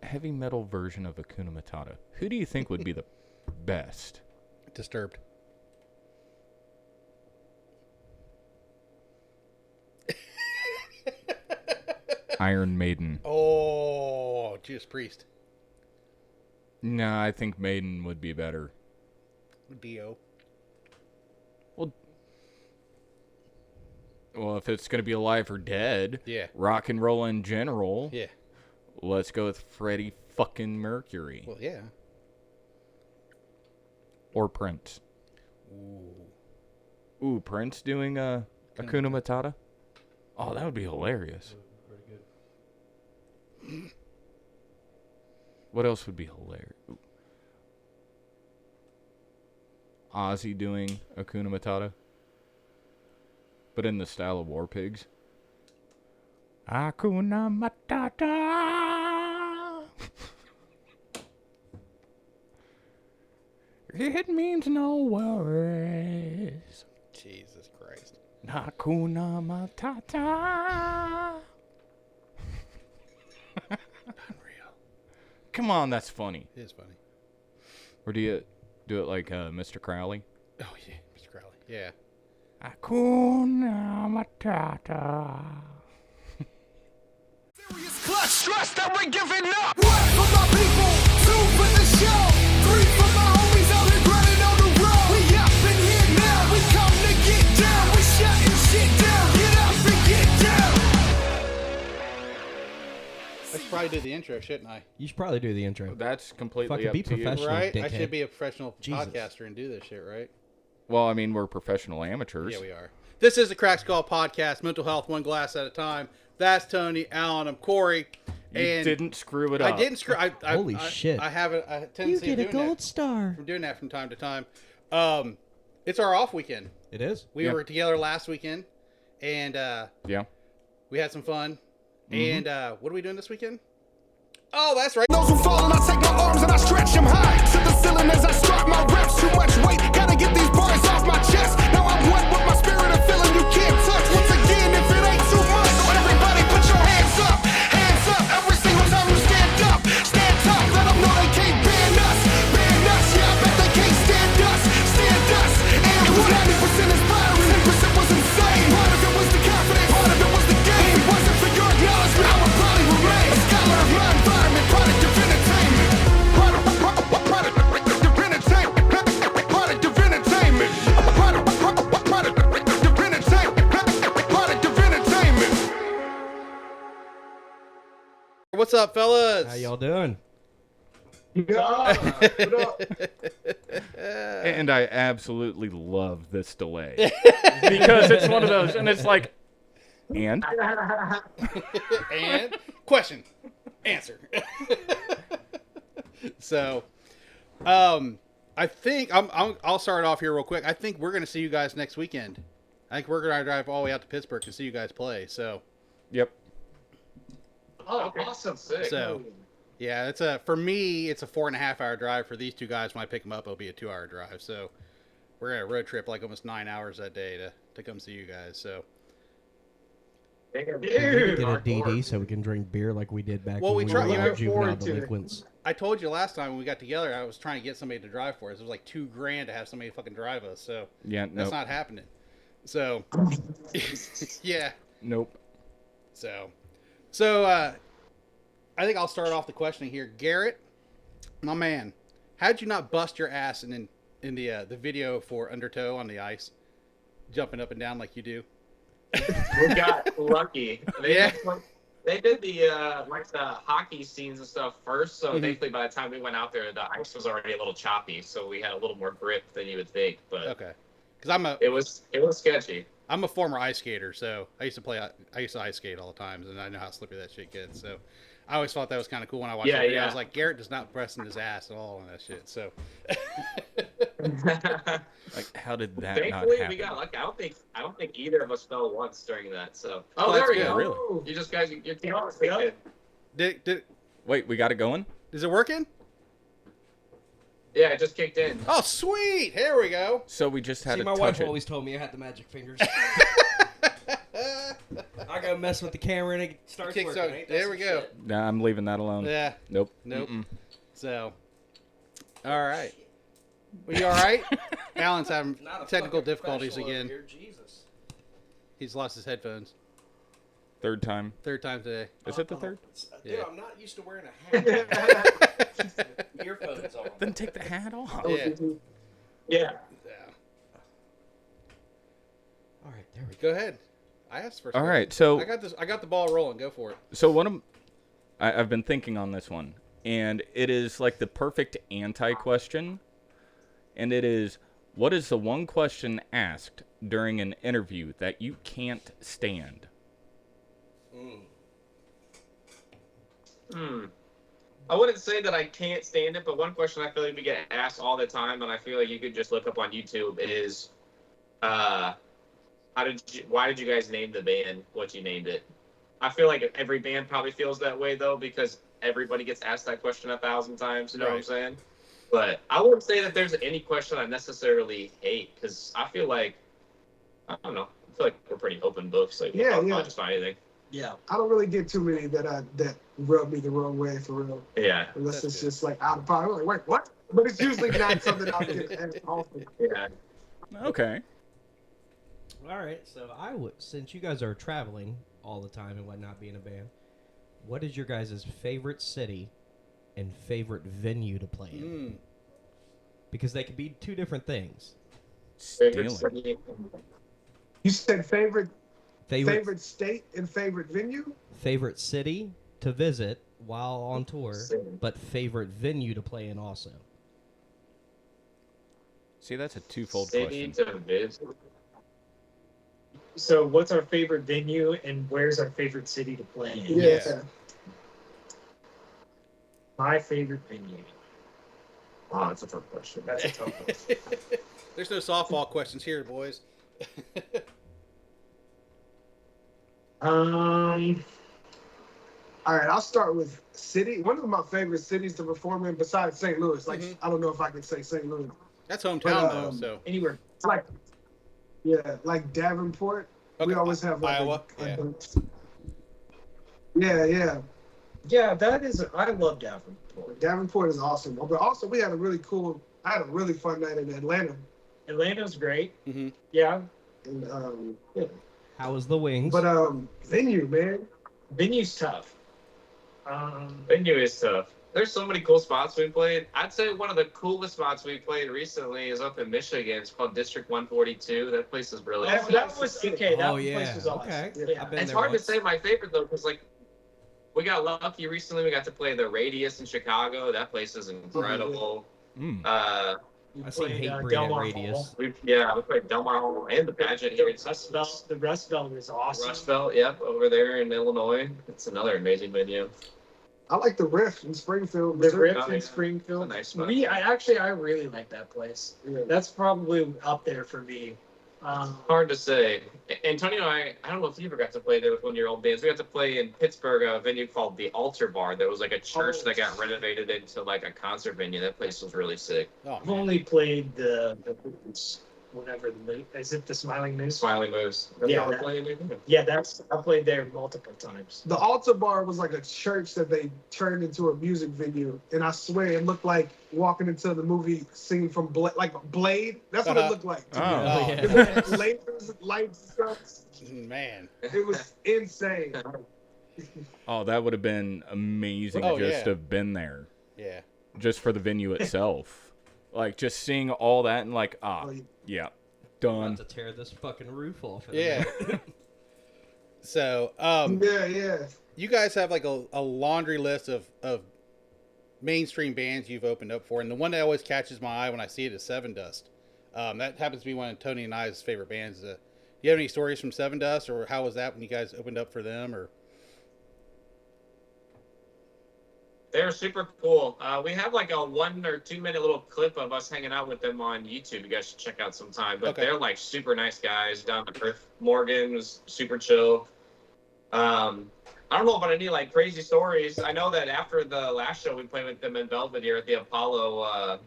heavy metal version of Hakuna Matata. Who do you think would be the best? Disturbed. Iron Maiden. Oh, Judas Priest. No, I think Maiden would be better. Dio. Well, if it's going to be alive or dead, Yeah. rock and roll in general, Yeah. let's go with Freddie fucking Mercury. Well, yeah. Or Prince. Ooh, Prince doing Hakuna Matata? Oh, that would be hilarious. Pretty good. What else would be hilarious? Ooh. Ozzy doing Hakuna Matata? But in the style of War Pigs. Hakuna Matata. It means no worries. Jesus Christ. Hakuna Matata. Unreal. Come on, that's funny. It is funny. Or do you do it like Mr. Crowley? Oh, yeah. Mr. Crowley. Yeah. Hakuna Matata. Serious clutch stress that we're giving up. One for my people, two for the show, three for my homies out here grinding on the road. We up in here now, we come to get down. We shutting shit down. Get up and get down. I should probably do the intro, shouldn't I? You should probably do the intro. That's completely Fucking up be to you. professional. Right? I dickhead. should be a professional Jesus. podcaster and do this shit, right? Well, I mean, we're professional amateurs. Yeah, we are. This is the Crack Skull Podcast, mental health one glass at a time. That's Tony, Alan, I'm Corey. You And didn't screw it up. I didn't screw. Holy shit. I have a You tendency get of a doing gold that. star. I'm doing that from time to time. It's our off weekend. It is. We Yeah. were together last weekend, and Yeah. we had some fun. Mm-hmm. And what are we doing this weekend? Oh, that's right. Those who fall and I take my arms and I stretch them high to the ceiling as I strike my reps. Too much weight, gotta get these bars off my chest. Now I'm wet with my spirit and feeling you can't touch. Once again, if it ain't too much, so everybody put your hands up every single time you stand up. Stand top, let them know they can't ban us. Yeah, I bet they can't stand us. And it was 90% inspiring, 10% was insane. Part of it was the confidence, part of it was the game. If it wasn't for your acknowledgement, I would probably remain a scholar of my environment, product of entertainment. Product of entertainment. Product of entertainment. Product of entertainment. What's up, fellas? How y'all doing? And I absolutely love this delay. Because it's one of those, and it's like, and? And question, answer. So, I think I'll start off here real quick. I think we're gonna see you guys next weekend. I think we're gonna drive all the way out to Pittsburgh to see you guys play. So, Yep. Oh, awesome. Sick. So, yeah, for me, it's a 4.5 hour drive. For these two guys, when I pick them up, it'll be a 2 hour drive. So, we're gonna road trip like almost 9 hours that day to come see you guys. So, Dude, We get a hardcore. DD so we can drink beer like we did back Well, when we we try- were you all know, juvenile forward to it. delinquents. I told you last time when we got together, I was trying to get somebody to drive for us. It was like $2,000 to have somebody fucking drive us. So, Yeah, that's nope. not happening. So, yeah. Nope. So, I think I'll start off the questioning here. Garrett, my man, how'd you not bust your ass in the video for Undertow on the ice, jumping up and down like you do? We got lucky. Yeah. They did the hockey scenes and stuff first, so Mhm. thankfully by the time we went out there, the ice was already a little choppy, so we had a little more grip than you would think. But Okay, because it was sketchy. I'm a former ice skater, so I used to ice skate all the time, and I know how slippery that shit gets. So I always thought that was kind of cool when I watched Yeah, that video. I yeah. was like, Garrett does not press in his ass at all on that shit. So Like, how did that not Thankfully, happen? we got lucky. I don't think either of us fell once during that. So Oh, there that's we good. go. Really? You just guys, your team was good. Wait, we got it going? Is it working? Yeah, it just kicked in. Oh, sweet! Here we go. So we just had See, to my touch wife it. always told me I had the magic fingers. I go mess with the camera and it starts Kicks working. on- Ain't that there some we go. shit? Nah, I'm leaving that alone. Yeah. Nope. Nope. Mm-mm. So, all right. Well, you all right? Alan's having Not a technical fucking difficulties professional over again. here, Jesus. He's lost his headphones. Third time. Third time today. Is it the third? Dude, Yeah. I'm not used to wearing a hat. Earphones on. Then take the hat off. Yeah. Yeah. Yeah. All right, there we go. Go ahead. I asked first. All right, so I got this. I got the ball rolling. Go for it. So one of I've been thinking on this one, and it is like the perfect anti-question, and it is, what is the one question asked during an interview that you can't stand? I wouldn't say that I can't stand it, but one question I feel like we get asked all the time, and I feel like you could just look up on YouTube is, why did you guys name the band what you named it? I feel like every band probably feels that way though, because everybody gets asked that question 1,000 times. You know what I'm saying? But I wouldn't say that there's any question I necessarily hate, because I feel like, I don't know, I feel like we're pretty open books. Like, Yeah, we'll yeah. talk just about anything. Yeah, I don't really get too many that rub me the wrong way for real. Yeah. Unless That's it's good. just like out of pocket. Like, wait, what? But it's usually not something I'll get asked often. Yeah. Okay. All right, so I would, since you guys are traveling all the time and whatnot, being a band, what is your guys' favorite city and favorite venue to play in? Because they could be two different things. Stealing. You said favorite state and favorite venue? Favorite city to visit while on tour, but favorite venue to play in also. See, that's a twofold City question. to visit. So, what's our favorite venue, and where's our favorite city to play in? Yeah. My favorite venue. Wow, that's a tough question. That's a tough one. There's no softball questions here, boys. All right, I'll start with city. One of my favorite cities to perform in besides St. Louis. Like, I don't know if I could say St. Louis. That's hometown But, though. So Anywhere. It's like, yeah, like Davenport. Okay, We always have like Iowa, yeah. Yeah, that is. I love Davenport. Davenport is awesome. But also, I had a really fun night in Atlanta. Atlanta's great. Mhm. Yeah. And yeah. How was the wings? But venue, man. Venue's tough. Venue is tough. There's so many cool spots we played. I'd say one of the coolest spots we played recently is up in Michigan. It's called District 142. That place is really That was okay. That Oh, place yeah. was awesome. Okay. Yeah. I've been It's there hard once. to say my favorite though, because like we got lucky recently. We got to play the Radius in Chicago. That place is incredible. Mm. I seen played, Hate Breed at Delmar Radius. Hall. We played Delmar Hall and the pageant here in Rust Texas. Belt, the Rust Belt is awesome. Rust Belt, yep, over there in Illinois. It's another amazing venue. I like the Riff in Springfield. The Missouri. Rift Oh, yeah. in Springfield. It's a nice spot. I really like that place. Yeah. That's probably up there for me. Hard to say. Antonio and I don't know if you ever got to play there with one of your old bands. We got to play in Pittsburgh, a venue called the Altar Bar. That was like a church that got renovated into like a concert venue. That place was really sick. oh, I've only played the whatever is it the Smiling Moose? Smiling Moose. Have Yeah, you ever that- played anything? Yeah, I played there multiple times. The Altar Bar was like a church that they turned into a music venue, and I swear it looked like walking into the movie scene from Blade. That's what it looked like. Oh. Oh, It yeah. had lasers, lights, stuff. man. It was insane. Oh, that would have been amazing Oh, just yeah. to have been there. Yeah. Just for the venue itself. Like, just seeing all that and like, Oh, yeah, I'm done. about to tear this fucking roof off. in a Yeah. minute. So, yeah. you guys have like a laundry list of mainstream bands you've opened up for, and the one that always catches my eye when I see it is Seven Dust. That happens to be one of Tony and I's favorite bands. Do you have any stories from Seven Dust, or how was that when you guys opened up for them? Or They're super cool. We have like a 1 or 2 minute little clip of us hanging out with them on YouTube. You guys should check out sometime. But Okay. they're like super nice guys down to earth. Morgan was super chill. I don't know about any like crazy stories. I know that after the last show we played with them in Belvedere at the Apollo,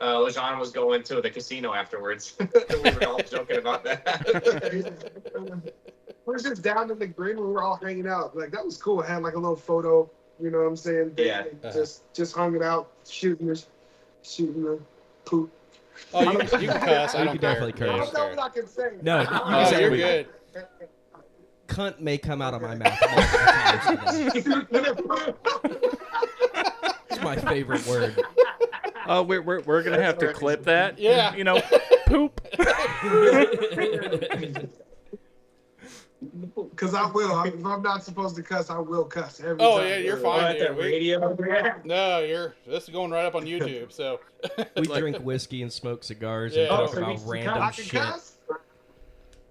Lejean was going to the casino afterwards. We were all joking about that. was just down in the green when we were all hanging out. Like that was cool. I had like a little photo. You know what I'm saying? Yeah. Just hung it out, shooting the poop. Oh, you can cuss. I You don't can care. definitely curse. I don't know what I can say. No, you Oh, can say you're everything. good. Cunt may come out of my mouth multiple times today. It's my favorite word. Oh, we're gonna have to clip that. Yeah. You know, poop. Because I will. If I'm not supposed to cuss, I will cuss every Oh time. yeah, you're Oh, fine. at the Dude. radio. No, this is going right up on YouTube. So We drink whiskey and smoke cigars Yeah. and talk so about we- random I can shit. cuss?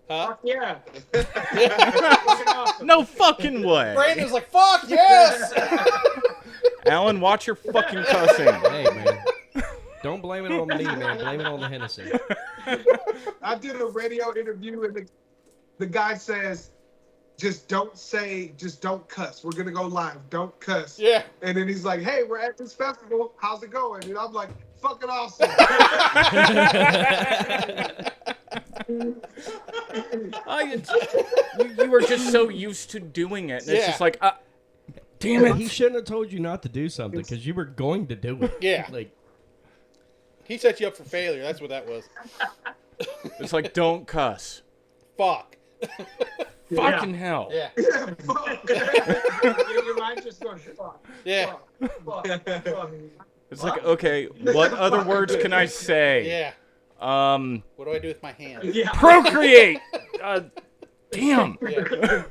huh? Fuck yeah. No fucking way. Brandon's like, fuck yes. Alan, watch your fucking cussing. Hey, man. Don't blame it on me, man. Blame it on the Hennessy. I did a radio interview and the guy says, just don't cuss. We're going to go live. Don't cuss. Yeah. And then he's like, hey, we're at this festival. How's it going? And I'm like, fucking awesome. You were just so used to doing it. And it's Yeah. just like, damn it. He shouldn't have told you not to do something because you were going to do it. Yeah. Like, He set you up for failure. That's what that was. It's like, don't cuss. Fuck. Fucking hell. Yeah. Your mind just going, fuck. Yeah. Fuck. Fuck. It's like, okay, what other words can I say? Yeah. Um, What do I do with my hands? Yeah. procreate. Damn. Yeah.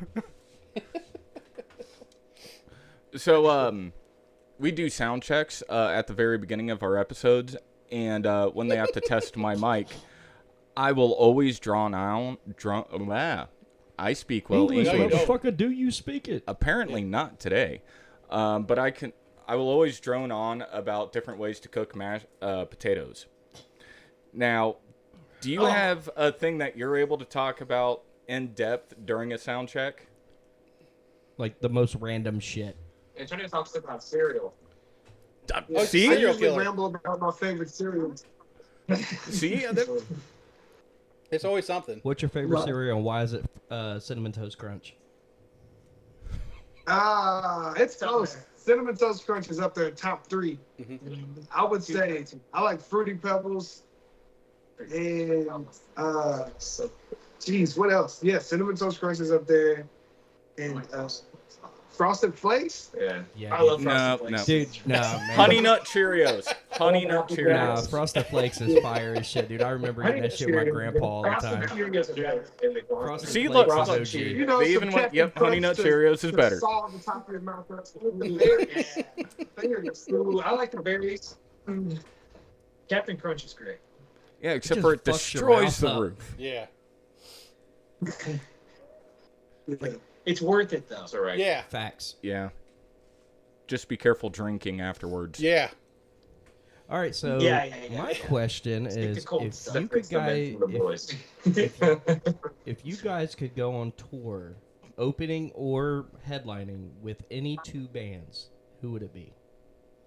So, we do sound checks at the very beginning of our episodes, and when they have to test my mic, I will always I speak well English, No, you English. don't. motherfucker, do you speak it? Apparently not today, but I will always drone on about different ways to cook mashed potatoes. Now, do you have a thing that you're able to talk about in depth during a sound check? Like the most random shit. Antonio talks about cereal. Oh, See? I serial usually killer. ramble about my favorite cereals. See? It's always something. What's your favorite Right. cereal and why is it Cinnamon Toast Crunch? It's close. Cinnamon Toast Crunch is up there, top 3. I would say I like Fruity Pebbles and geez, what else? Yeah, Cinnamon Toast Crunch is up there, and Frosted Flakes. Yeah. Yeah, I love No, Frosted no. Flakes. dude. Nah, man. Honey Nut Cheerios. Honey Nut Nah, Cheerios. Frosted Flakes is fire as shit, dude. I remember getting that shit with my grandpa all the time. Frosted See, Flakes look, is look. OG. You know, They some even went, Captain yep, Honey Nut Crunch Cheerios is to better. Salt on the top of your mouth. That's Ooh, I like the berries. Captain Crunch is great. Yeah, except just for it fucks your destroys mouth the up. roof. Yeah. It's worth it though. That's all right. Yeah. Facts. Yeah. Just be careful drinking afterwards. Yeah. All right, so Yeah, my yeah. question Stick to is, cold if stuff. you could Fix the men guys, from the boys. if you guys could go on tour, opening or headlining with any 2 bands, who would it be?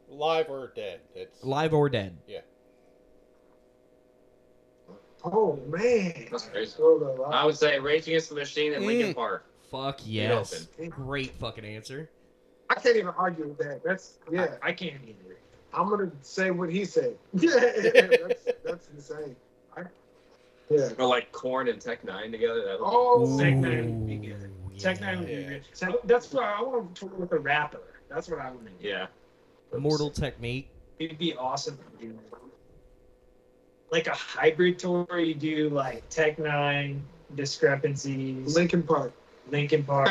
Live or dead. It's Live or dead? yeah. Oh man. That's crazy. Hold on, I would say Rage Against the Machine and Linkin Park. Fuck Get yes. Great fucking answer. I can't even argue with that. That's I can't either. I'm gonna say what he said. Yeah, that's insane. Yeah. Or like Korn and Tech Nine together. That would Oh, Tech Nine would be good. Ooh, Tech Nine would be Yeah. good. That's what I want to tour with a rapper. That's what I want to do. yeah. Mortal Technique. It'd be awesome to do like a hybrid tour. You do like Tech Nine, Discrepancies, Lincoln Park. Linkin Park.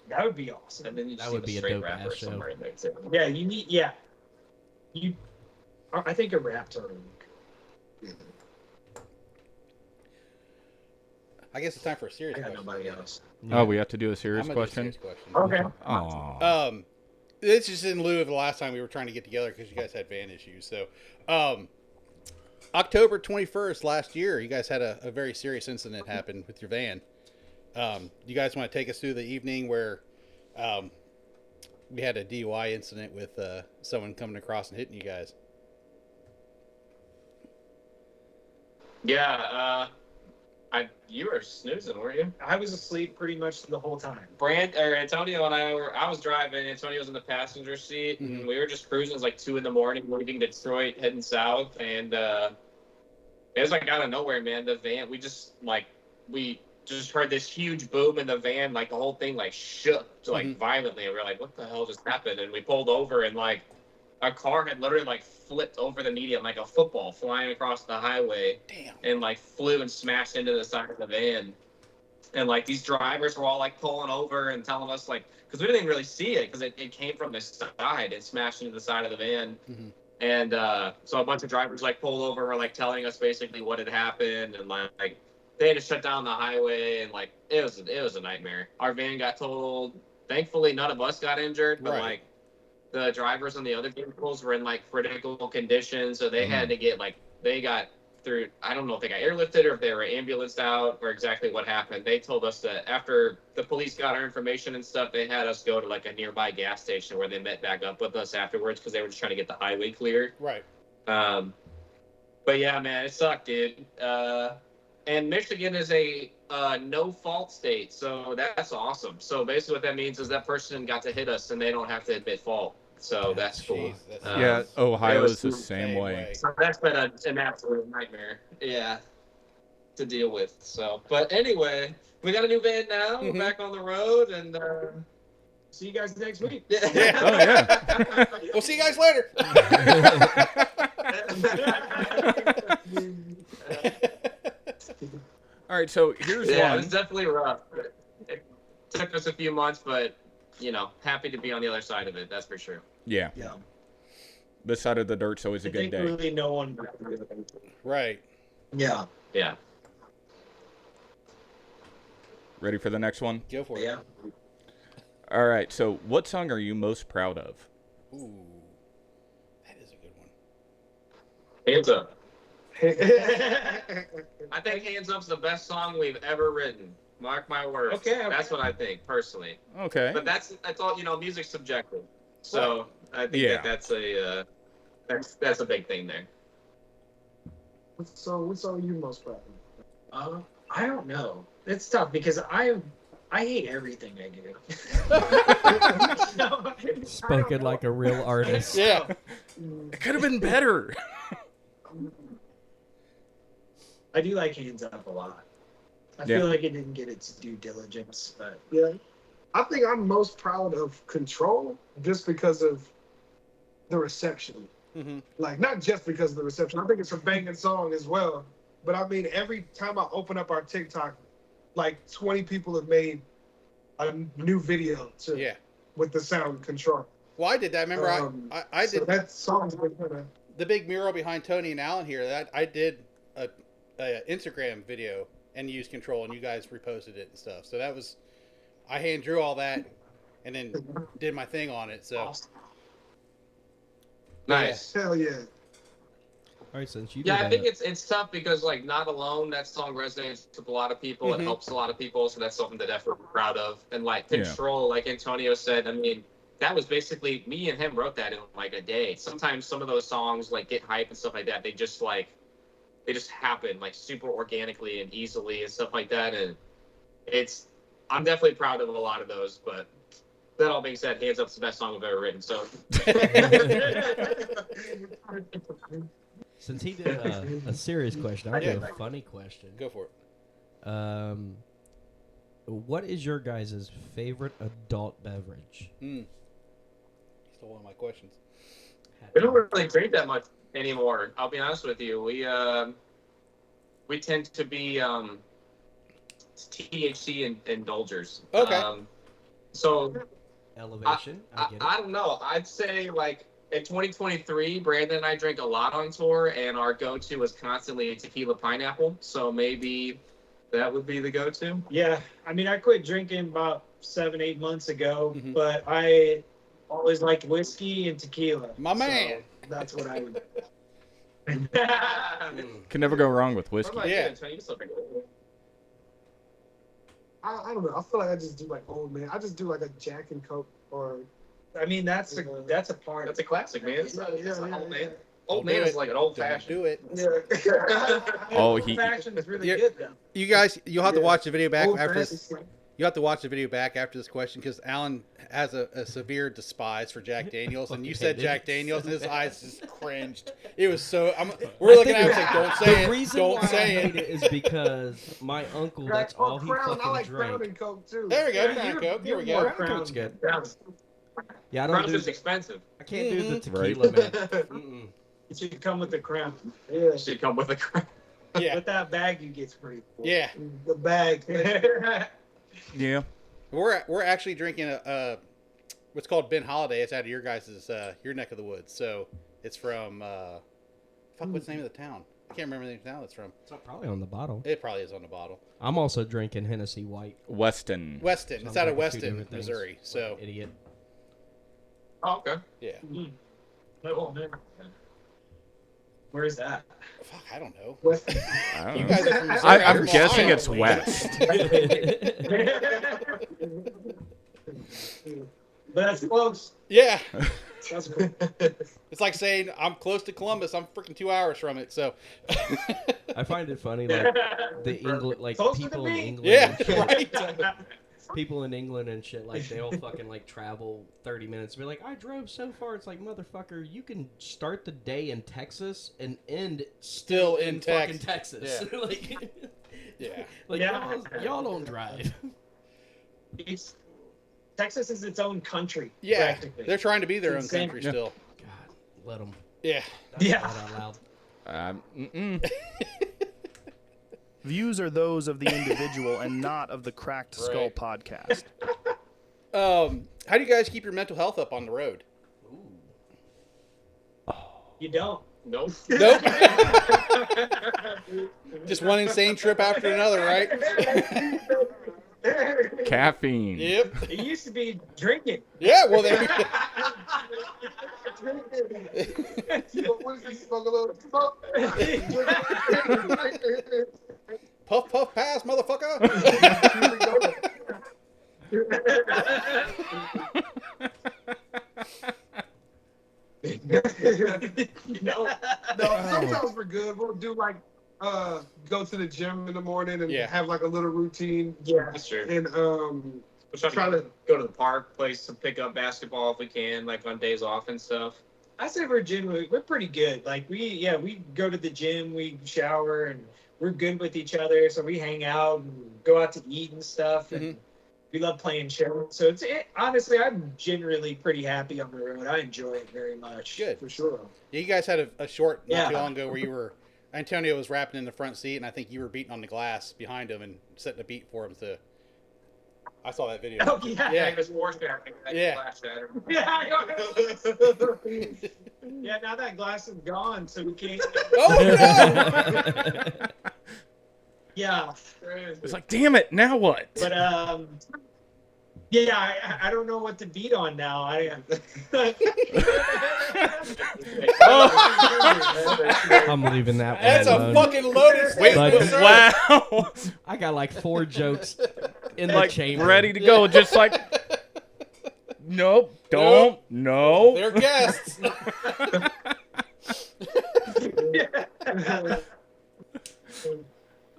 That would be awesome. And then you That just would need be a a straight dope rapper ass show. somewhere in there too. Yeah, you need. Yeah, you. I think a rap tour. I guess it's time for a serious I got question. nobody else. Oh, we have to do a serious I'm gonna do a question? serious question. Okay. Oh. This is in lieu of the last time we were trying to get together because you guys had van issues. So, October 21st last year, you guys had a very serious incident happen with your van. You guys want to take us through the evening where we had a DUI incident with someone coming across and hitting you guys? Yeah. You were snoozing, weren't you? I was asleep pretty much the whole time. Antonio and I was driving. Antonio was in the passenger seat, and we were just cruising. It was like 2 a.m, leaving Detroit, heading south, and it was like out of nowhere, man. The van, we just heard this huge boom in the van, like the whole thing like shook like violently, and we were like, "What the hell just happened?" And we pulled over, and like a car had literally like flipped over the median like a football flying across the highway. Damn. And like flew and smashed into the side of the van. And like these drivers were all like pulling over and telling us like, because we didn't really see it because it came from the side. It smashed into the side of the van. And so a bunch of drivers like pulled over, were like telling us basically what had happened, and like they had to shut down the highway, and like it was a nightmare. Our van got totaled. Thankfully, none of us got injured, but like the drivers on the other vehicles were in like critical condition, so they had to get they got through. I don't know if they got airlifted or if they were ambulanced out or exactly what happened. They told us that after the police got our information and stuff, they had us go to like a nearby gas station where they met back up with us afterwards because they were just trying to get the highway cleared. Right. But yeah, man, it sucked, dude. And Michigan is a no-fault state, so that's awesome. So basically what that means is that person got to hit us and they don't have to admit fault. So that's cool. Yeah, Ohio's the the same way. So that's been an absolute nightmare. Yeah, to deal with. So, but anyway, we got a new van now. We're back on the road, and see you guys next week. Oh, yeah. We'll see you guys later. All right, so here's Yeah, it one. was definitely rough. It took us a few months, but happy to be on the other side of it. That's for sure. Yeah. Yeah. This side of the dirt's always a I good think day. really no one. Right. Yeah. Yeah. Ready for the next one? Go for it. Yeah. All right, so what song are you most proud of? Ooh, that is a good one. Hands Up. I think Hands Up's the best song we've ever written. Mark my words. Okay. That's what I think, personally. Okay. But that's all, music's subjective. So I think that's a big thing there. So, what song are you most proud of? I don't know. It's tough because I hate everything I do. Spoken like a real artist. Yeah. It could have been better. I do like Hands Up a lot. I feel like it didn't get its due diligence, but Yeah. I think I'm most proud of Control just because of the reception. Like, not just because of the reception. I think it's a banging song as well. But I mean, every time I open up our TikTok, like 20 people have made a new video with the sound Control. Well, I did that. Remember, I did so that song's been kind of the big mural behind Tony and Alan here. That I did a Instagram video and used Control, and you guys reposted it and stuff. So that was, I hand drew all that and then did my thing on it. So Nice. hell yeah. All right, since you Yeah, did I think it's tough because like Not Alone, that song resonates with a lot of people. It helps a lot of people, so that's something to definitely be proud of. And like Control, like Antonio said, I mean, that was basically me and him wrote that in like a day. Sometimes some of those songs like get hype and stuff like that. They just happen like super organically and easily and stuff like that. And I'm definitely proud of a lot of those. But that all being said, Hands Up's the best song I've ever written. So. Since he did a serious question, I'll do a funny question. go for it. What is your guys' favorite adult beverage? He stole one of my questions. We don't really drink that much anymore. I'll be honest with you. We tend to be THC indulgers. Okay. So Elevation. I get it. I don't know. I'd say like in 2023, Brandon and I drink a lot on tour, and our go-to was constantly tequila pineapple. So maybe that would be the go-to. yeah. I mean, I quit drinking about 7-8 months ago, but I always liked whiskey and tequila. My man. So that's what I would. Can never go wrong with whiskey. What about you, Yeah. Antonio? You still drink it. I don't know. I feel like I just do like old man. I just do like a Jack and Coke or I mean, that's a part. That's a classic, man. It's yeah, a whole man. Old Don't do man is it. like an old Don't fashioned. do it. Oh, Old he- fashioned is really Yeah. good though. You guys, you'll have to Yeah. watch the video back Old after this. fashioned. You have to watch the video back after this question because Alan has a severe despise for Jack Daniels, and you said Fucking Jack hate it. Daniels, and his So eyes just cringed. It was so. We're looking at him like, "Don't say The it. reason Don't why I say hate it." it is because my uncle, that's Or all he Crown. I fucking like Crown drank. and Coke too. There we go, Yeah, Crown you're- Coke. Here we you're go. more Crown Coke's good. Crown. Yeah, I don't Crown's do. is expensive. I can't do the Mhm. Right. tequila, man. Mm-mm. It should come with the crown. Yeah. Should come with a crown. Yeah, But that bag you get's pretty cool. yeah. The bag. Yeah. We're actually drinking a what's called Ben Holladay. It's out of your guys' your neck of the woods. So it's from what's the name of the town? I can't remember the name of the town it's from. It's not probably on the bottle. It probably is on the bottle. I'm also drinking Hennessy White. Weston. Weston. So It's I'm out of drinking two Weston, different things. Missouri. So Idiot. Oh, okay. yeah. Oh, man. Where's that? Fuck, I don't know. I don't You know. guys are from Missouri. I'm from guessing Ohio. it's west. But that's close. Yeah. That's cool. It's like saying I'm close to Columbus. I'm freaking 2 hours from it. So I find it funny, like the England, like Closer to people in me. England. yeah, and shit, right. people in England and shit, like they'll fucking like travel 30 minutes. Be like, I drove so far. It's like, motherfucker, you can start the day in Texas and end Still in fucking Texas. Texas. like, Yeah. like Yeah. y'all don't drive. It's, Texas is its own country. Yeah. Practically. They're trying to be their own Insane. country Yeah. still. God, let them. Yeah. Yeah. Out loud. Mm-mm. Views are those of the individual and not of the Cracked Skull Right. podcast. How do you guys keep your mental health up on the road? You don't. Nope. Nope. Just one insane trip after another, right? Caffeine. Yep. It used to be drinking. Yeah. Well, there. What is this? Smoke a little smoke? Puff, puff, pass, motherfucker. No. No, sometimes we're good. We'll do like go to the gym in the morning and Yeah. have like a little routine Yeah. That's true. and We're trying to go to the park, play some pickup basketball if we can, like on days off and stuff. I say we're generally we're pretty good. Like we go to the gym, we shower, and we're good with each other. So we hang out and go out to eat and stuff. And we love playing shows. So honestly, I'm generally pretty happy on the road. I enjoy it very much. Good. for sure. Yeah, you guys had a short not too Yeah. long ago where you were Antonio was rapping in the front seat, and I think you were beating on the glass behind him and setting a beat for him to. I saw that video. Oh yeah. Yeah. It was foreshadowing. Yeah. Flash shatter. Yeah, now that glass is gone, so we can't. Oh no! Yeah, It's like, damn it, now what? but yeah, I don't know what to beat on now. I'm leaving that one That's a alone. fucking loaded Wait, statement, sir. wow. I got like 4 jokes in the Like, chamber. ready to go. Just like, nope, don't, no. They're guests.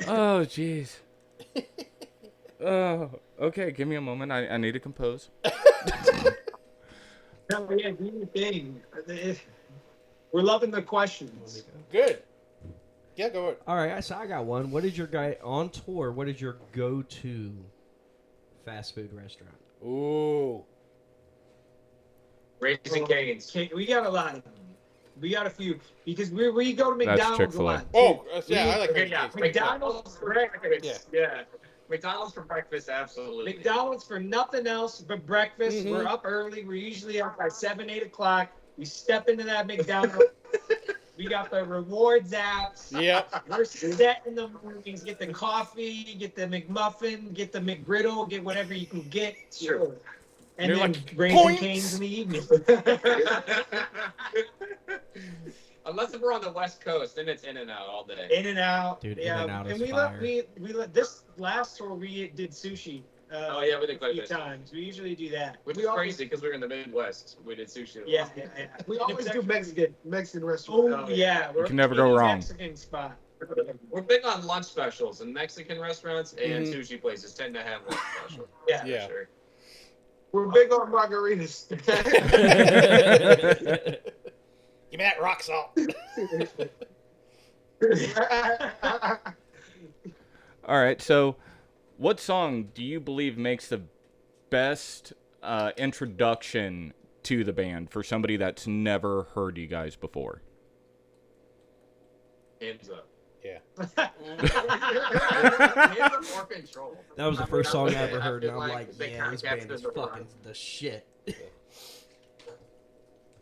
Oh, jeez. Oh, okay, give me a moment. I need to compose. No, yeah, do your thing. We're loving the questions. Good. Yeah, go ahead. All right, so I got one. What is your guy on tour? What is your go-to fast food restaurant? Ooh. Raising Cane's. We got a lot of them. We got a few because we go to McDonald's a Chick-fil-A. lot. Oh, yeah, I like Okay, Raising yeah, Cane's. McDonald's for breakfast. Yeah. Yeah. McDonald's for breakfast, absolutely. McDonald's for nothing else but breakfast. Mhm. We're up early. We're usually up by 7, 8 o'clock. We step into that McDonald's. We got the rewards apps. Yep. We're set in the mornings. Get the coffee, get the McMuffin, get the McGriddle, get whatever you can get. Sure. And You're then like, Raising points. Cane's in the evening. Unless if we're on the West Coast, then it's in and out all day. In and out. Dude, yeah. In-N-Out and is we fire. love this last tour we did sushi. Oh, yeah, we did quite a few bit. times. We usually do that. Which is crazy because we're in the Midwest. We did sushi. Yeah. We always do Mexican restaurants. Oh, yeah. You can never go wrong. Mexican spot. We're big on lunch specials, and Mexican restaurants and sushi places tend to have lunch specials. Yeah. Yeah. For sure. We're big on margaritas. You meant rock salt. All right, so what song do you believe makes the best introduction to the band for somebody that's never heard you guys before? Hands up. Yeah. Hands up or Control. That was the first song I ever heard, and feel I'm like, they yeah, kinda this band captured is the fucking run. the shit.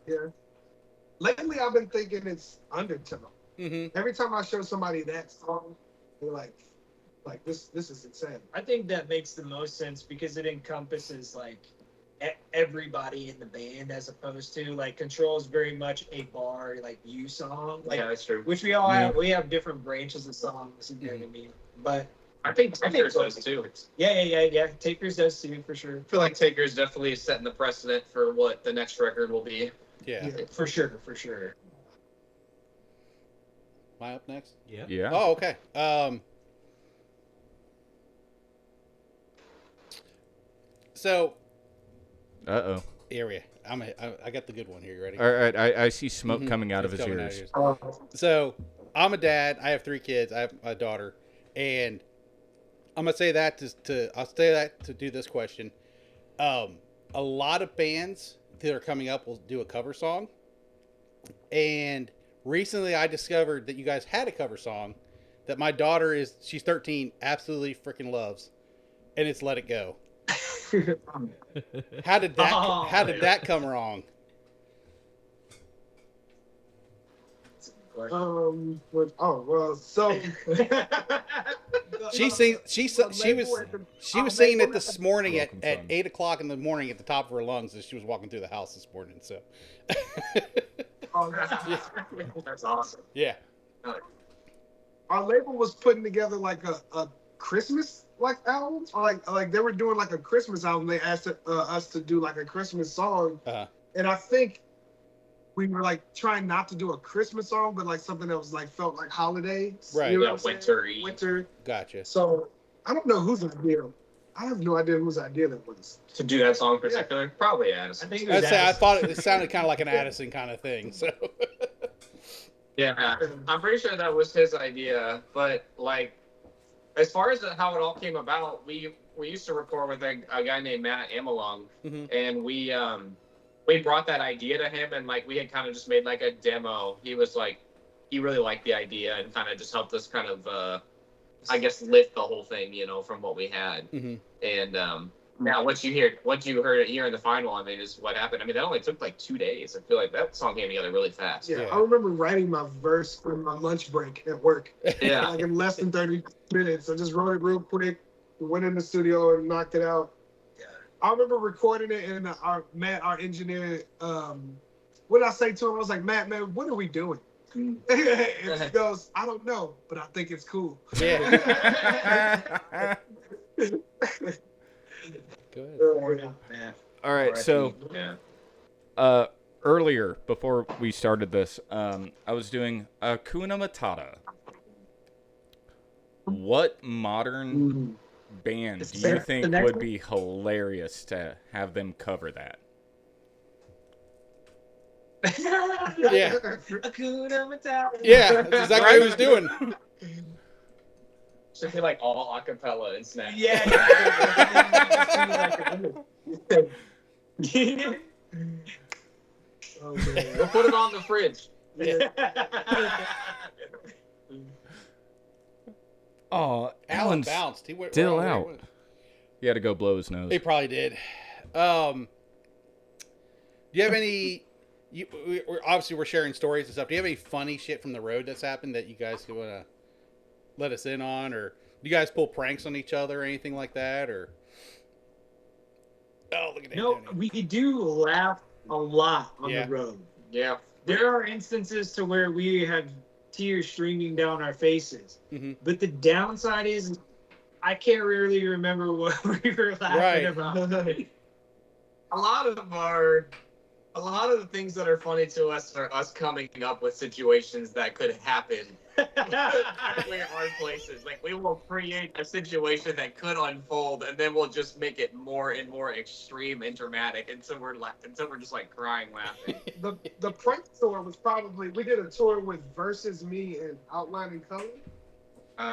Yeah. Lately, I've been thinking it's Undertow. Mm-hmm. Every time I show somebody that song, they're like this is insane. I think that makes the most sense because it encompasses like everybody in the band, as opposed to like Control is very much a bar like you song, like Yeah, that's true. which we all have. We have different branches of songs, you know what I mean? But I think Takers does too. yeah. Takers does too, for sure. I feel like Takers definitely is setting the precedent for what the next record will be. Yeah. For sure. Am I up next? Yeah. Oh, okay. So, Uh-oh. area. I got the good one here. You ready? All right, I see smoke coming out of It's his coming out ears. of yours. So, I'm a dad. I have 3 kids. I have a daughter, and I'm gonna say that I'll say that to do this question. A lot of bands that are coming up will do a cover song, and recently I discovered that you guys had a cover song that my daughter she's 13, absolutely freaking loves, and it's "Let It Go." How did that come wrong? So She was saying it this morning at 8 o'clock in the morning at the top of her lungs as she was walking through the house this morning. So, That's awesome. yeah. our label was putting together like a Christmas album, like they were doing like a Christmas album. They asked us to do like a Christmas song, and I think we were like trying not to do a Christmas song, but like something that was like felt like holiday, Right? You know Yeah, what I'm saying? winter-y. Winter. Gotcha. So I don't know whose idea. I have no idea whose idea that was. To do that song in particular, probably Addison. I think it I'd was say I Addison. thought it sounded kind of like an Addison kind of thing. So, Yeah, I'm pretty sure that was his idea. But like, as far as how it all came about, we used to record with a guy named Matt Amelung, and we brought that idea to him, and like we had kind of just made like a demo. He was like, he really liked the idea and kind of just helped us kind of, I guess, lift the whole thing, you know, from what we had. And now what you heard here in the final, I mean, is what happened. I mean, that only took like 2 days. I feel like that song came together really fast. Yeah, I remember writing my verse for my lunch break at work. Yeah. Like in less than 30 minutes. I just wrote it real quick, went in the studio and knocked it out. Yeah. I remember recording it, and Matt, our engineer, what did I say to him? I was like, man, what are we doing? And he goes, I don't know, but I think it's cool. yeah. Good. All right, so earlier, before we started this, I was doing Hakuna Matata. What modern band do you think would be hilarious to have them cover that? Yeah. Hakuna Matata. Yeah, that's exactly what he was doing. Should be like all acapella and snap. Yeah. Oh, man. We'll put it on the fridge. Oh, Alan Alan's bounced. He went still wrong way. out. He had to go blow his nose. He probably did. Do you have any? We're sharing stories and stuff. Do you have any funny shit from the road that's happened that you guys want to let us in on, or do you guys pull pranks on each other or anything like that, or? Oh, look at that! No, Tony. we do laugh a lot on Yeah. the road. Yeah. There are instances to where we have tears streaming down our faces. Mhm. But the downside is I can't really remember what we were laughing about. A lot of the things that are funny to us are us coming up with situations that could happen we're hard places. Like, we will create a situation that could unfold, and then we'll just make it more and more extreme and dramatic until we're just like crying laughing. The prank tour was probably, we did a tour with Versus Me and Outline and Color.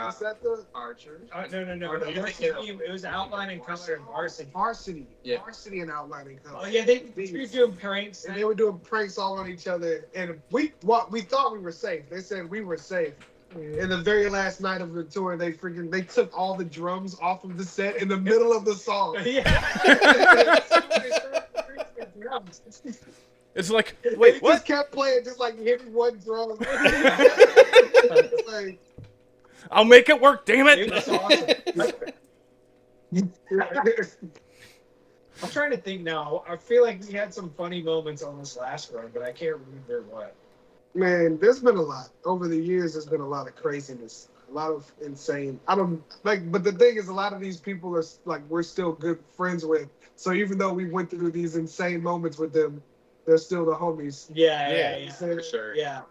Is that the Archer? No. It was Outline and Color and Varsity. Varsity? Yeah. Varsity and Outline and Color. Oh yeah, they were doing pranks. And they were doing pranks all on each other, and we thought we were safe. They said we were safe. And the very last night of the tour, they took all the drums off of the set in the middle of the song. It's like, wait, what? Just kept playing, just like hitting one drum. Like, I'll make it work, damn it! It was awesome. I'm trying to think now. I feel like we had some funny moments on this last run, but I can't remember what. man, there's been a lot over the years. There's been a lot of craziness, a lot of insane. I don't like, but the thing is, a lot of these people are like we're still good friends with. So even though we went through these insane moments with them, they're still the homies. Yeah, for sure. Yeah,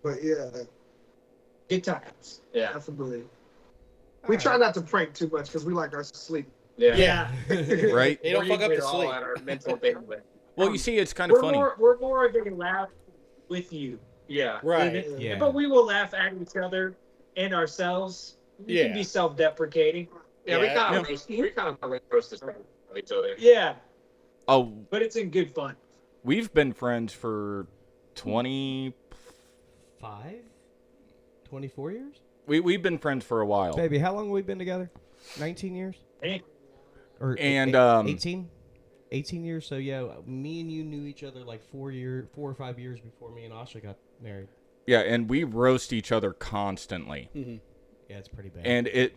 But yeah, good times. Yeah. definitely. We try not to prank too much because we like our sleep. Yeah. Right? They don't fuck up We're the all sleep. at our mental bandwidth. Well, you see, it's kind of funny. We're more of a laugh with you. Yeah. Right. Yeah. But we will laugh at each other and ourselves. We can be self-deprecating. Yeah, we Yeah. kind of roast each other. Yeah, Oh, but it's in good fun. we've been friends for 20... 24 years? We've been friends for a while. Baby, how long have we been together? 19 years? Hey. Or And, 18? 18 years. So yeah, me and you knew each other like 4 or 5 years before me and Asha got married. Yeah, and we roast each other constantly. Yeah, it's pretty bad. And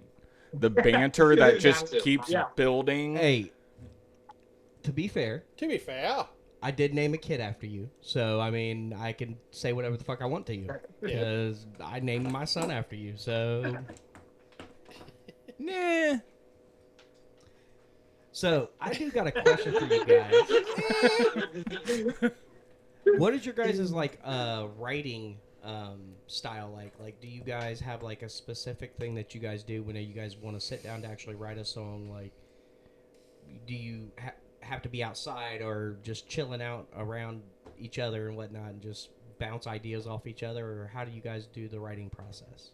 the banter that just Massive. keeps Yeah. building. Hey, to be fair, To be fair, I did name a kid after you, so I mean I can say whatever the fuck I want to you because I named my son after you. So Nah. So I do got a question for you guys. What is your guys' like writing style like? Like, do you guys have like a specific thing that you guys do when you guys want to sit down to actually write a song? Like, do you have to be outside or just chilling out around each other and whatnot and just bounce ideas off each other, or how do you guys do the writing process?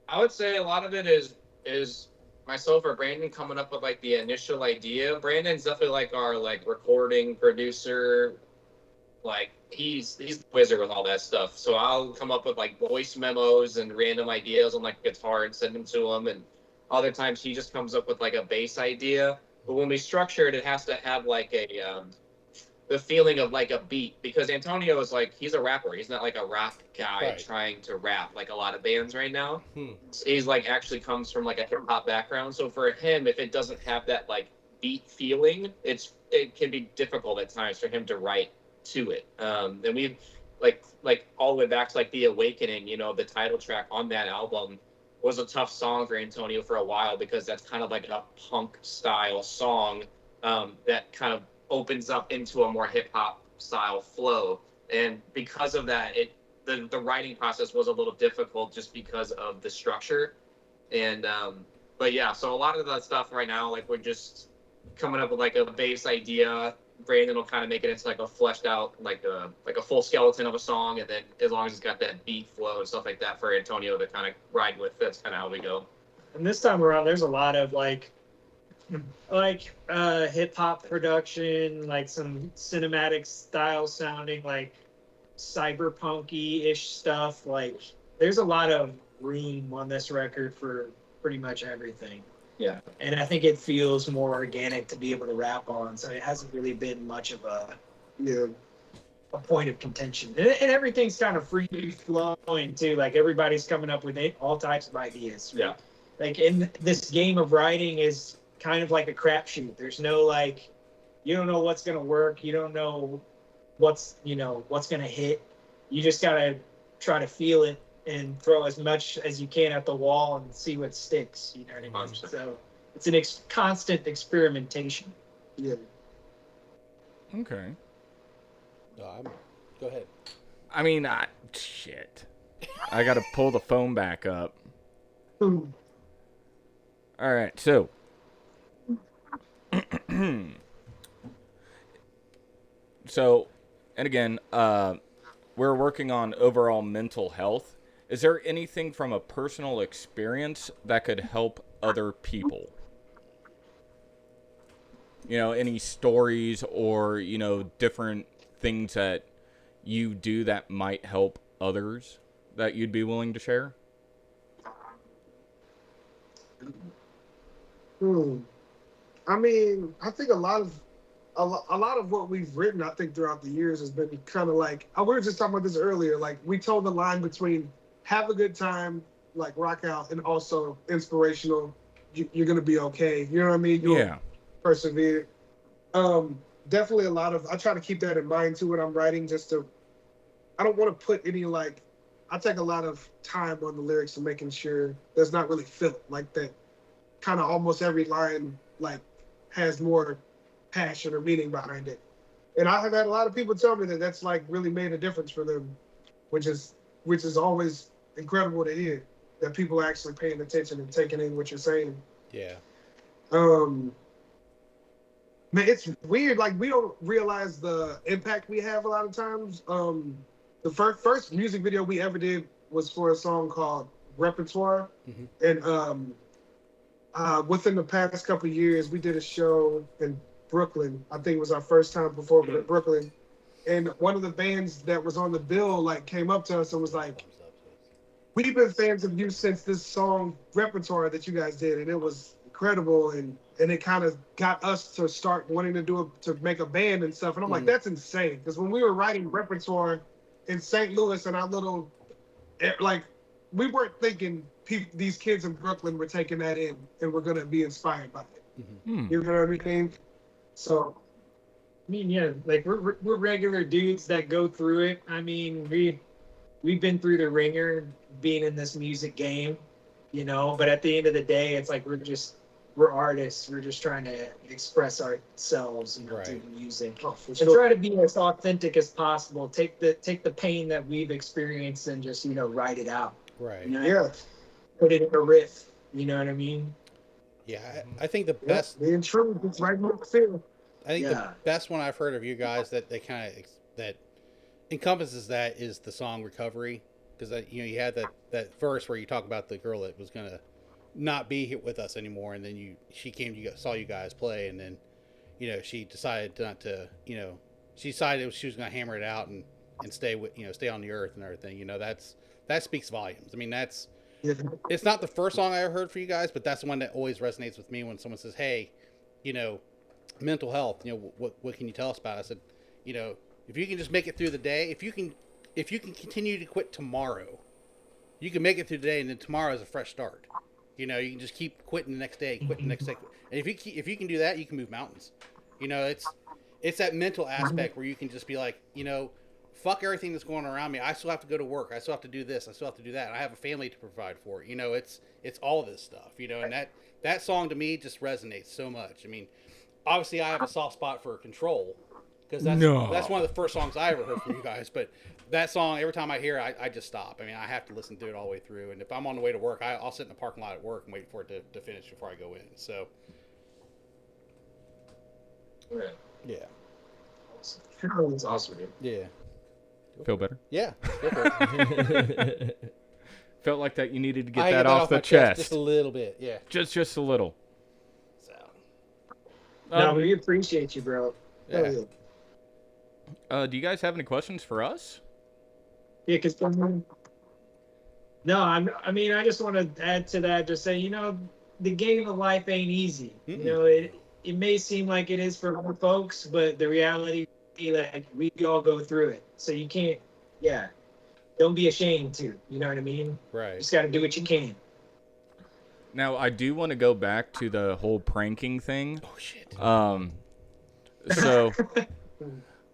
I would say a lot of it is myself or Brandon coming up with like the initial idea. Brandon's definitely like our like recording producer. Like he's the wizard with all that stuff. So I'll come up with like voice memos and random ideas on like guitar and send them to him. And other times he just comes up with like a bass idea. But when we structure it, it has to have like a the feeling of like a beat, because Antonio is like, he's a rapper. He's not like a rock guy trying to rap like a lot of bands right now. He's like actually comes from like a hip hop background. So for him, if it doesn't have that like beat feeling, it can be difficult at times for him to write to it. And we've like all the way back to like The Awakening, you know, the title track on that album was a tough song for Antonio for a while, because that's kind of like a punk style song that kind of opens up into a more hip hop style flow. And because of that, the writing process was a little difficult just because of the structure. And but yeah, so a lot of that stuff right now, like we're just coming up with like a base idea. Brandon will kind of make it into like a fleshed out, like a full skeleton of a song, and then as long as it's got that beat flow and stuff like that for Antonio to kind of ride with, that's kind of how we go. And this time around, there's a lot of like hip hop production, like some cinematic style sounding, like cyberpunky ish stuff. Like there's a lot of room on this record for pretty much everything. Yeah. And I think it feels more organic to be able to rap on. So it hasn't really been much of a point of contention. And everything's kind of free flowing too. Like everybody's coming up with all types of ideas. Yeah. Like in this game of writing is kind of like a crapshoot. There's no like, you don't know what's gonna work. You don't know what's gonna hit. You just gotta try to feel it and throw as much as you can at the wall and see what sticks. You know what I mean? 100%. So it's an constant experimentation. Yeah. Okay. Go ahead. I mean, shit. I got to pull the phone back up. All right, so. So, and again, we're working on overall mental health. Is there anything from a personal experience that could help other people? You know, any stories or, you know, different things that you do that might help others that you'd be willing to share? I mean, I think a lot of what we've written, I think throughout the years has been kind of like, we were just talking about this earlier. Like we told the line between have a good time, like rock out, and also inspirational. You're gonna be okay. You know what I mean? You'll persevere. Definitely a lot of. I try to keep that in mind too when I'm writing. I don't want to put any like. I take a lot of time on the lyrics and making sure there's not really filler like that. Kind of almost every line like has more passion or meaning behind it. And I have had a lot of people tell me that that's like really made a difference for them, which is always incredible to hear that people are actually paying attention and taking in what you're saying. Yeah. Man, it's weird. Like we don't realize the impact we have a lot of times. The first music video we ever did was for a song called Repertoire. And within the past couple of years, we did a show in Brooklyn. I think it was our first time performing in Brooklyn. And one of the bands that was on the bill like came up to us and was like, "We've been fans of you since this song Repertoire that you guys did, and it was incredible." And it kind of got us to start wanting to make a band and stuff. And I'm like, that's insane. Because when we were writing Repertoire in St. Louis and our little, like, we weren't thinking these kids in Brooklyn were taking that in and we're gonna be inspired by it. You know what I mean? So, I mean, yeah, like we're regular dudes that go through it. I mean, we've been through the ringer being in this music game, you know. But at the end of the day, it's like we're artists. We're just trying to express ourselves, you know, through music, and try to be as authentic as possible. Take the pain that we've experienced and just, you know, write it out. Right. You know? yeah. Put it in a riff. You know what I mean? Yeah, I think the best. Being true, it's right what I feel. I think the best one I've heard of you guys that they kind of that encompasses that is the song "Recovery," because you know you had that verse where you talk about the girl that was gonna not be here with us anymore, and then she came to saw you guys play, and then you know she decided not to, you know, she decided she was gonna hammer it out and stay with, you know, stay on the earth and everything. You know, that speaks volumes. I mean, it's not the first song I ever heard for you guys, but that's the one that always resonates with me when someone says, "Hey, you know, mental health, you know, what can you tell us about it?" I said, you know, if you can just make it through the day, if you can continue to quit tomorrow, you can make it through the day, and then tomorrow is a fresh start. You know, you can just keep quitting the next day, quitting the next day, and if you can do that, you can move mountains. You know, it's that mental aspect where you can just be like, you know, fuck everything that's going on around me. I still have to go to work. I still have to do this. I still have to do that. I have a family to provide for. You know, it's all this stuff. You know, and that song to me just resonates so much. I mean, obviously I have a soft spot for Control because that's one of the first songs I ever heard from you guys. But that song, every time I hear it, I just stop. I mean, I have to listen to it all the way through. And if I'm on the way to work, I'll sit in the parking lot at work and wait for it to finish before I go in. So, yeah. It's awesome, dude. Yeah. Feel better? Yeah. Go for it. Felt like that you needed to get I that get off the my chest. just a little bit. Yeah. Just a little. So. No, we appreciate you, bro. Yeah. Do you guys have any questions for us? Yeah, because I mean, I just want to add to that. Just say, you know, the game of life ain't easy. You know, it may seem like it is for other folks, but the reality is that we all go through it. So you can't, don't be ashamed to. You know what I mean? Right. You just got to do what you can. Now, I do want to go back to the whole pranking thing. Oh shit. So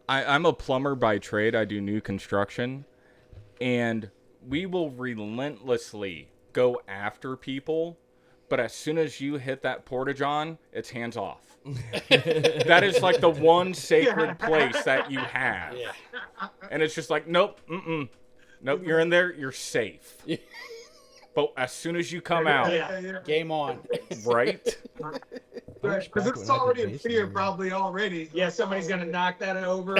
I'm a plumber by trade. I do new construction. And we will relentlessly go after people, but as soon as you hit that porta-john, it's hands off. That is like the one sacred place that you have. Yeah. And it's just like, nope, nope, you're in there, you're safe. But as soon as you come out, Game on. right? Because back it's when I did already in bass fear line. probably already. Yeah, somebody's gonna knock that over.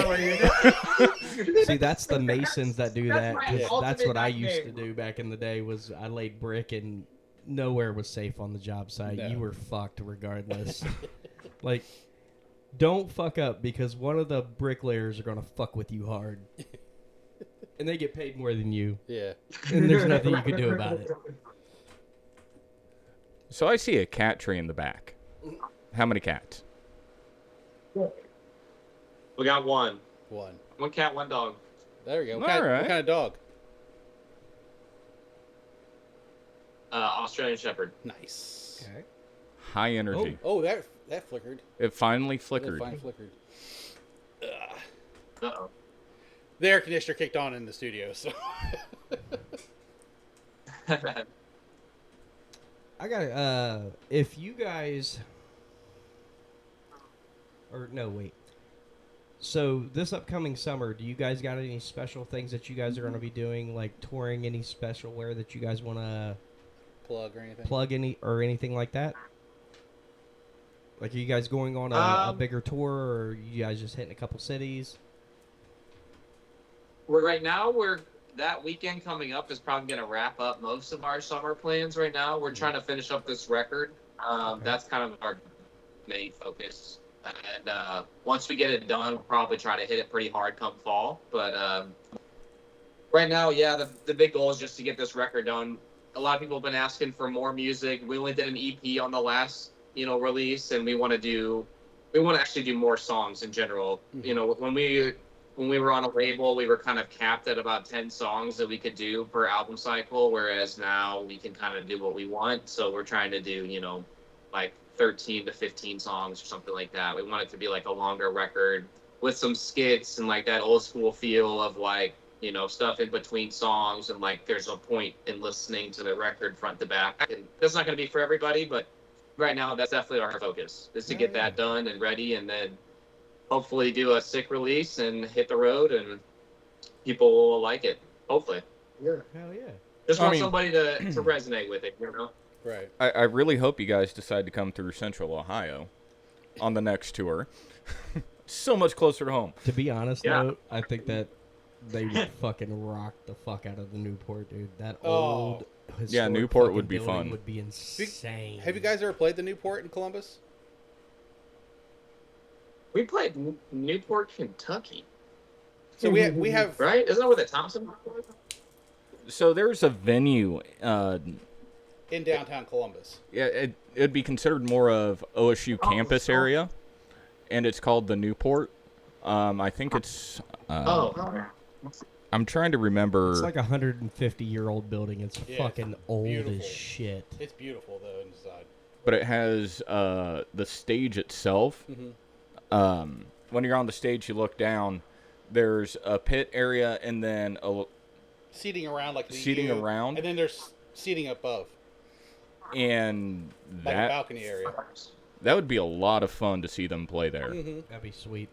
See, that's the Masons that do That's that. my 'Cause that's ultimate what I used to nightmare. do back in the day. Was I laid brick and nowhere was safe on the job site. No. You were fucked regardless. Like, don't fuck up because one of the bricklayers are gonna fuck with you hard, and they get paid more than you, Yeah. and there's nothing you can do about it. So I see a cat tree in the back. How many cats? We got one. One cat, one dog. There we go. All What right. kind of dog? Australian Shepherd. Nice. Okay. High energy. Oh, that flickered. It finally That flickered. finally flickered. Uh-oh. The air conditioner kicked on in the studio, so. I got if you guys or no wait. So this upcoming summer, do you guys got any special things that you guys are going to be doing, like touring? Any special wear that you guys want to Plug or anything? plug any or anything like that? Like, are you guys going on a bigger tour, or are you guys just hitting a couple cities? Right now, that weekend coming up is probably going to wrap up most of our summer plans. Right now, we're trying to finish up this record. That's kind of our main focus. And once we get it done, we'll probably try to hit it pretty hard come fall. But right now, yeah, the big goal is just to get this record done. A lot of people have been asking for more music. We only did an EP on the last, release, and we want to actually do more songs in general. When we were on a label, we were kind of capped at about 10 songs that we could do per album cycle, whereas now we can kind of do what we want. So we're trying to do, like 13 to 15 songs or something like that. We want it to be like a longer record with some skits and like that old school feel of like, stuff in between songs, and like there's a point in listening to the record front to back. And that's not going to be for everybody, but right now that's definitely our focus, is to get that done and ready, and then hopefully do a sick release and hit the road, and people will like it. Hopefully. Yeah. Hell yeah! Just I want mean- somebody to resonate with it, Right. I really hope you guys decide to come through Central Ohio on the next tour. So much closer to home. To be honest, Yeah. though, I think that they would fucking rock the fuck out of the Newport, dude. That Oh. old historic Newport fucking would be building fun. Would be insane. Have you guys ever played the Newport in Columbus? We played Newport, Kentucky, So we have right? Isn't that where the Thompson? So there's a venue. in downtown Columbus. Yeah, it'd be considered more of OSU campus area, and it's called the Newport. I think it's. I'm trying to remember. It's like a 150-year-old building. It's Yeah, fucking old beautiful. as shit. It's beautiful though inside. But it has the stage itself. When you're on the stage, you look down. There's a pit area, and then Seating around like the Seating U, around? and then there's seating above, and like a that balcony area. that would be a lot of fun to see them play there. That'd be sweet.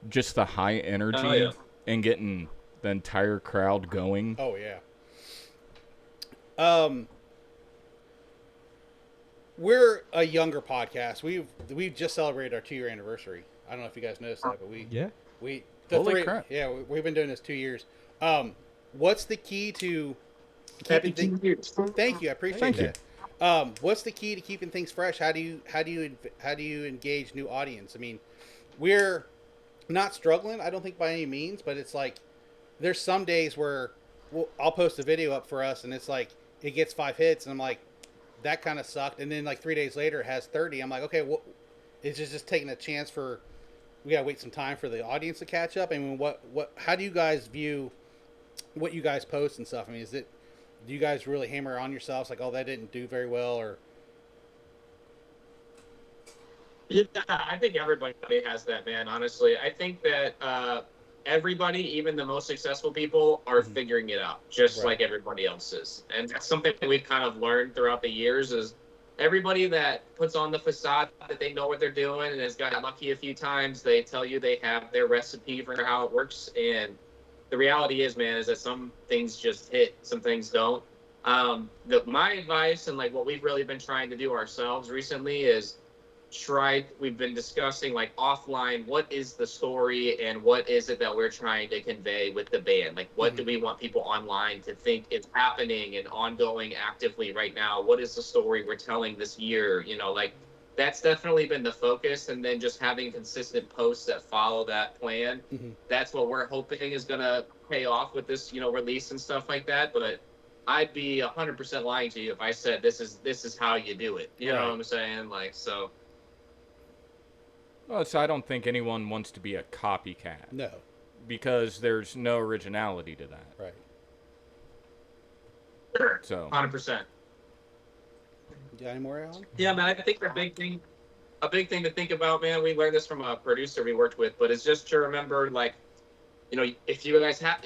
Just the high energy Oh, yeah. and getting the entire crowd going. Oh yeah. We're a younger podcast. We've just celebrated our 2-year anniversary. I don't know if you guys noticed that, but Yeah. Holy crap. Yeah, we've been doing this 2 years. What's the key to Happy keeping 2 years. Thank you, I appreciate Thank you. that. What's the key to keeping things fresh? How do you engage new audience? I mean, we're not struggling, I don't think by any means, but it's like there's some days where I'll post a video up for us, and it's like it gets 5 hits, and I'm like, that kind of sucked. And then like 3 days later, it has 30. I'm like, okay, well, it's just taking a chance for we gotta wait some time for the audience to catch up. I mean, how do you guys view what you guys post and stuff? I mean, do you guys really hammer on yourselves like, oh, that didn't do very well, or? Yeah, I think everybody has that, man. Honestly, I think that everybody, even the most successful people, are figuring it out, just Right. like everybody else is. And that's something that we've kind of learned throughout the years is everybody that puts on the facade that they know what they're doing and has gotten lucky a few times, they tell you they have their recipe for how it works. And the reality is, man, is that some things just hit, some things don't. My advice and like what we've really been trying to do ourselves recently is we've been discussing like offline, what is the story and what is it that we're trying to convey with the band? Like, what do we want people online to think is happening and ongoing actively right now? What is the story we're telling this year? You know, like that's definitely been the focus. And then just having consistent posts that follow that plan. That's what we're hoping is going to pay off with this, release and stuff like that. But I'd be 100% lying to you if I said this is how you do it. You know what I'm saying? Like, so. Well, so I don't think anyone wants to be a copycat. No. Because there's no originality to that. Right. Sure. So 100%. Got any more, Alan? Yeah, man. I think a big thing to think about, man. We learned this from a producer we worked with, but it's just to remember, like, if you guys have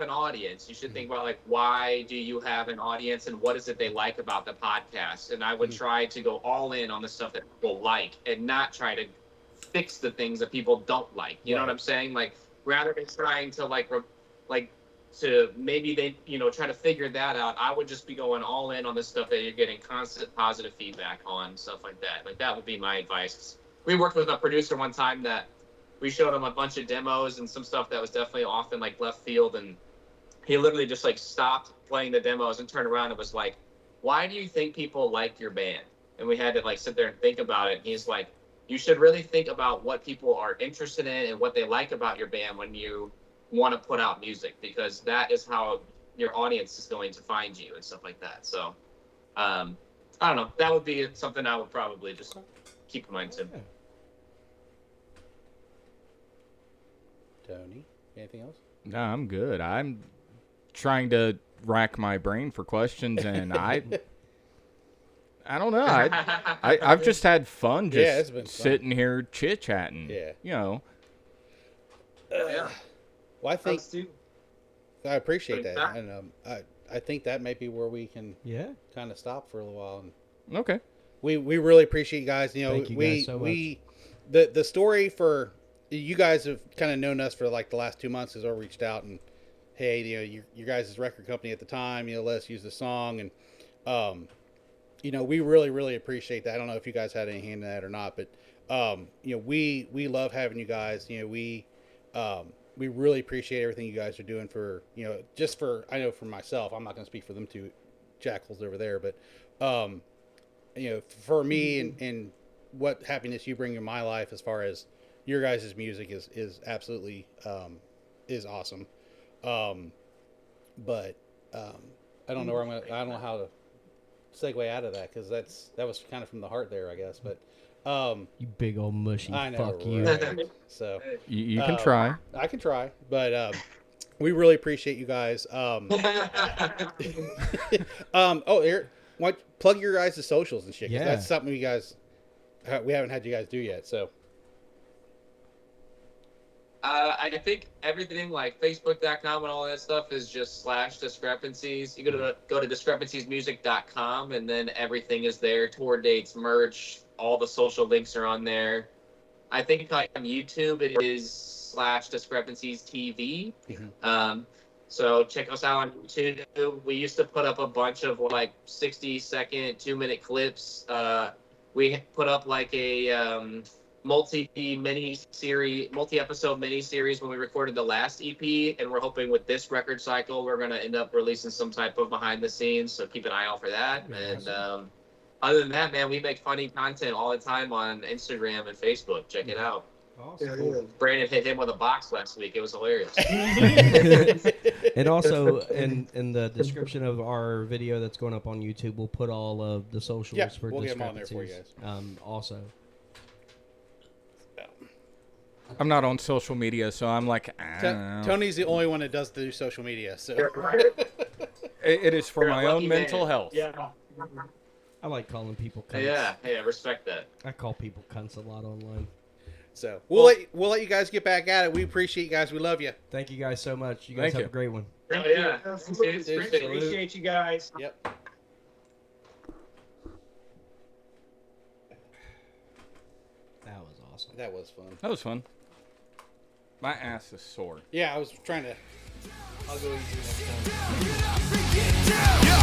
an audience, you should think about like, why do you have an audience and what is it they like about the podcast? And I would try to go all in on the stuff that people like and not try to fix the things that people don't like. You know what I'm saying? Like, rather than trying to to maybe they, try to figure that out, I would just be going all in on the stuff that you're getting constant positive feedback on, stuff like that. Like, that would be my advice. We worked with a producer one time that we showed him a bunch of demos and some stuff that was definitely off in like left field, and he literally just like stopped playing the demos and turned around and was like, "Why do you think people like your band?" And we had to like sit there and think about it. And he's like, "You should really think about what people are interested in and what they like about your band when you want to put out music, because that is how your audience is going to find you and stuff like that." So, I don't know. That would be something I would probably just keep in mind too. Tony, anything else? no, I'm good. I'm trying to rack my brain for questions, and I don't know. I've just had fun just Yeah, it's been fun. sitting here chit-chatting. Yeah. Yeah. Well, I think Us too. I appreciate Thanks, that, Doc. and I think that may be where we can Yeah. kind of stop for a little while. And Okay. we really appreciate you guys. Thank you guys so much. The story for you guys have kind of known us for like the last 2 months as I reached out and, hey, your guys' record company at the time, let us use the song, and we really appreciate that. I don't know if you guys had any hand in that or not, but we love having you guys. We really appreciate everything you guys are doing for, just for, I know for myself, I'm not going to speak for them two jackals over there, but for me and what happiness you bring in my life as far as your guys' music is absolutely is awesome. But I don't know where I don't know how to segue out of that, because that was kind of from the heart there, I guess. But You big old mushy I know, fuck you. right? So You can try. I can try, but we really appreciate you guys. Here, plug your guys' socials and shit, 'cause Yeah. that's something we haven't had you guys do yet. So I think everything like Facebook.com and all that stuff is just /discrepancies. You go to discrepanciesmusic.com, and then everything is there. Tour dates, merch, all the social links are on there. I think like on YouTube it is /discrepanciestv. So check us out on YouTube. We used to put up a bunch of like 60-second, 2-minute clips. We put up like a multi-episode mini-series when we recorded the last EP, and we're hoping with this record cycle we're going to end up releasing some type of behind the scenes, so keep an eye out for that. And other than that, man, we make funny content all the time on Instagram and Facebook. Check it out. Awesome. Yeah. Brandon hit him with a box last week. It was hilarious. And also in the description of our video that's going up on YouTube, we'll put all of the socials Yeah, for we'll get 'em on there for you Discrepancies. Also, I'm not on social media, so I'm like, I don't know. Tony's the only one that does do social media. So It is for You're a my own lucky mental man. health. Yeah. I like calling people cunts. Yeah, hey, I respect that. I call people cunts a lot online. So we'll let you guys get back at it. We appreciate you guys. We love you. Thank you guys so much. You guys Thank have you. a great one. Oh, yeah. Absolutely. Appreciate you guys. Yep. That was awesome. That was fun. That was fun. My ass is sore. Yeah, I was trying to. I'll go easy next time. Yeah.